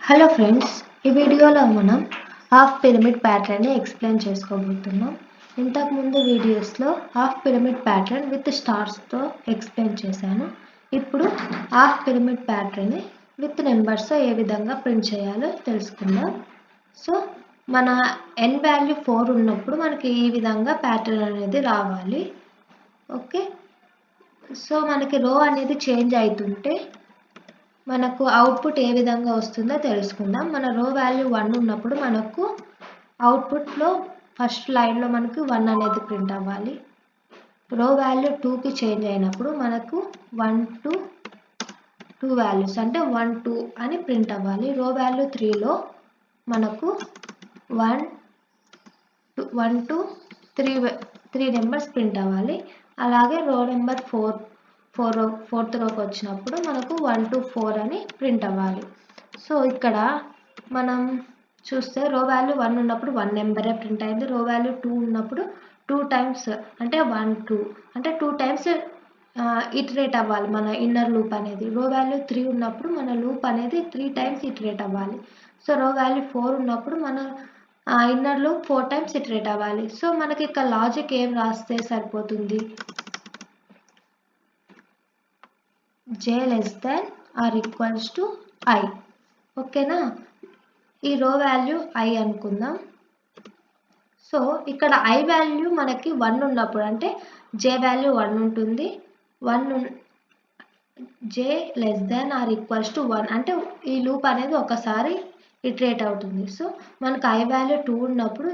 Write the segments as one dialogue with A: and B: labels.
A: Hello friends, ఈ వీడియోలో మనం హాఫ్ పిరమిడ్ ప్యాటర్న్ని ఎక్స్ప్లెయిన్ చేసుకోబోతున్నాం. ఇంతకుముందు వీడియోస్లో హాఫ్ పిరమిడ్ ప్యాటర్న్ విత్ స్టార్స్తో ఎక్స్ప్లెయిన్ చేశాను. ఇప్పుడు హాఫ్ పిరమిడ్ ప్యాటర్న్ని విత్ నెంబర్స్తో ఏ విధంగా ప్రింట్ చేయాలో తెలుసుకుందాం. సో మన n వాల్యూ 4 ఉన్నప్పుడు మనకి ఈ విధంగా ప్యాటర్న్ అనేది రావాలి. ఓకే, సో మనకి రో అనేది చేంజ్ అవుతుంటే మనకు అవుట్పుట్ ఏ విధంగా వస్తుందో తెలుసుకుందాం. మన రో వాల్యూ 1 ఉన్నప్పుడు మనకు అవుట్పుట్లో ఫస్ట్ లైన్లో మనకు 1 అనేది ప్రింట్ అవ్వాలి. రో వాల్యూ 2కి చేంజ్ అయినప్పుడు మనకు 1 2 వాల్యూస్ అంటే 1 2 అని ప్రింట్ అవ్వాలి. రో వాల్యూ 3లో మనకు 1 2 3 నెంబర్స్ ప్రింట్ అవ్వాలి. అలాగే రో నెంబర్ 4th రోకి వచ్చినప్పుడు మనకు 1 2 4 అని ప్రింట్ అవ్వాలి. సో ఇక్కడ మనం చూస్తే రో వాల్యూ 1 ఉన్నప్పుడు 1 నెంబరే ప్రింట్ అయింది. రో వాల్యూ 2 ఉన్నప్పుడు 2 టైమ్స్ అంటే 1 2 అంటే 2 టైమ్స్ ఇటరేట్ అవ్వాలి మన ఇన్నర్ లూప్ అనేది. రో వాల్యూ 3 ఉన్నప్పుడు మన లూప్ అనేది 3 టైమ్స్ ఇటరేట్ అవ్వాలి. సో రో వాల్యూ 4 ఉన్నప్పుడు మన ఇన్నర్ లూప్ 4 టైమ్స్ ఇటరేట్ అవ్వాలి. సో మనకి ఇక్కడ లాజిక్ ఏం రాస్తే సరిపోతుంది, j less than or equals to I. ఓకేనా, ఈ రో వాల్యూ I అనుకుందాం. సో ఇక్కడ I వాల్యూ మనకి 1 ఉన్నప్పుడు అంటే j వాల్యూ 1 ఉంటుంది. j less than or equals to 1 అంటే ఈ లూప్ అనేది ఒకసారి ఇటరేట్ అవుతుంది. సో మనకు I వాల్యూ 2 ఉన్నప్పుడు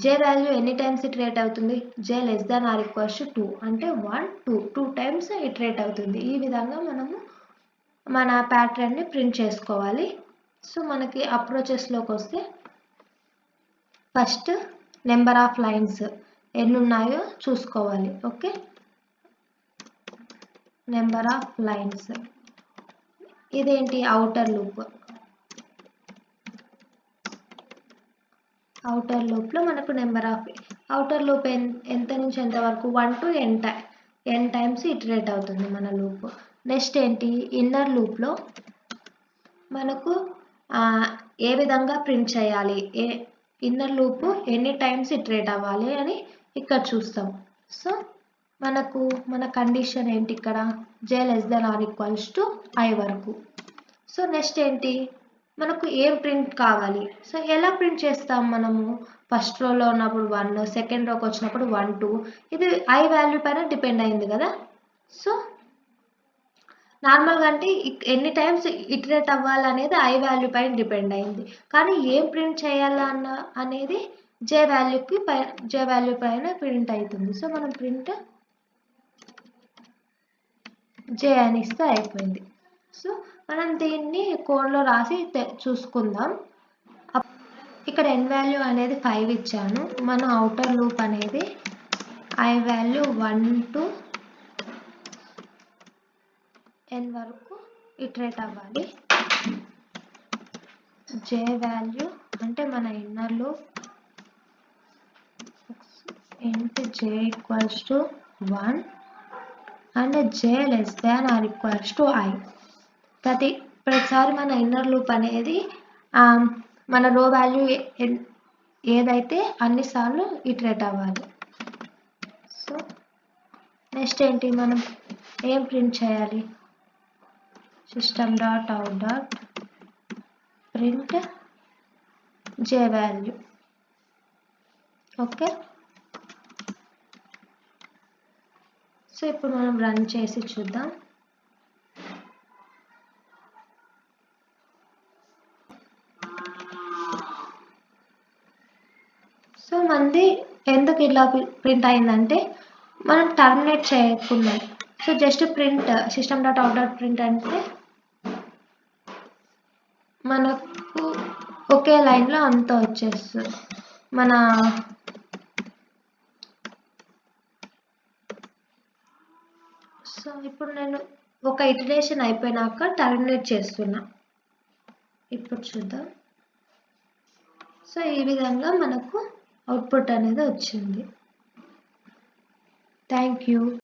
A: j వాల్యూ ఎన్ని టైమ్స్ ఇటరేట్ అవుతుంది, j less than or equals to 2 అంటే 1 2 టైమ్స్ ఇటరేట్ అవుతుంది. ఈ విధంగా మనము మన ప్యాటర్న్ని ప్రింట్ చేసుకోవాలి. సో మనకి అప్రోచెస్లోకి వస్తే ఫస్ట్ నెంబర్ ఆఫ్ లైన్స్ ఎన్ని ఉన్నాయో చూసుకోవాలి. ఓకే, నెంబర్ ఆఫ్ లైన్స్ ఇదేంటి, అవుటర్ లూప్లో మనకు నెంబర్ ఆఫ్ అవుటర్ లూప్ ఎంత నుంచి ఎంత వరకు 1 to n టైమ్స్ ఇటరేట్ అవుతుంది మన లూప్. నెక్స్ట్ ఏంటి, ఇన్నర్ లూప్లో మనకు ఏ విధంగా ప్రింట్ చేయాలి, ఇన్నర్ లూప్ ఎన్ని టైమ్స్ ఇటరేట్ అవ్వాలి అని ఇక్కడ చూస్తాం. సో మనకు మన కండిషన్ ఏంటి, ఇక్కడ j less than or equals to I వరకు. సో నెక్స్ట్ ఏంటి, మనకు ఏం ప్రింట్ కావాలి. సో ఎలా ప్రింట్ చేస్తాం మనము, ఫస్ట్ రోలో ఉన్నప్పుడు 1, సెకండ్ రోకి వచ్చినప్పుడు 1 2 ఇది I వాల్యూ పైన డిపెండ్ అయింది కదా. సో నార్మల్గా అంటే ఎన్ని టైమ్స్ ఇటరేట్ అవ్వాలనేది I వాల్యూ పైన డిపెండ్ అయింది. కానీ ఏం ప్రింట్ చేయాలన్న అనేది j వాల్యూ పైన ప్రింట్ అవుతుంది. సో మనం ప్రింట్ j అని ఇస్తే అయిపోయింది. సో మనం దీన్ని కోడ్లో రాసి చూసుకుందాం. ఇక్కడ n వాల్యూ అనేది 5 ఇచ్చాను. మన అవుటర్ లూప్ అనేది I వాల్యూ 1 to n వరకు ఇటరేట్ అవ్వాలి. j వాల్యూ అంటే మన inner loop into j equals to 1 and j less than or equals to I. ప్రతిసారి మన ఇన్నర్ లూప్ అనేది మన రో వాల్యూ ఏదైతే అన్నిసార్లు ఇటరేట్ అవ్వాలి. సో నెక్స్ట్ ఏంటి, మనం ఏం ప్రింట్ చేయాలి, system.out print j value. Okay, so ఇప్పుడు మనం రన్ చేసి చూద్దాం. సో మనది ఎందుకు ఇలా ప్రింట్ అయిందంటే మనం టర్మినేట్ చేయకుండా, so just print system.out print అంటే మనకు ఒకే లైన్లో అంతా వచ్చేస్తుంది. సో ఇప్పుడు నేను ఒక ఇటరేషన్ అయిపోయినాక టర్మినేట్ చేస్తున్నా. ఇప్పుడు చూద్దాం. సో ఈ విధంగా మనకు అవుట్పుట్ అనేది వచ్చింది. Thank you.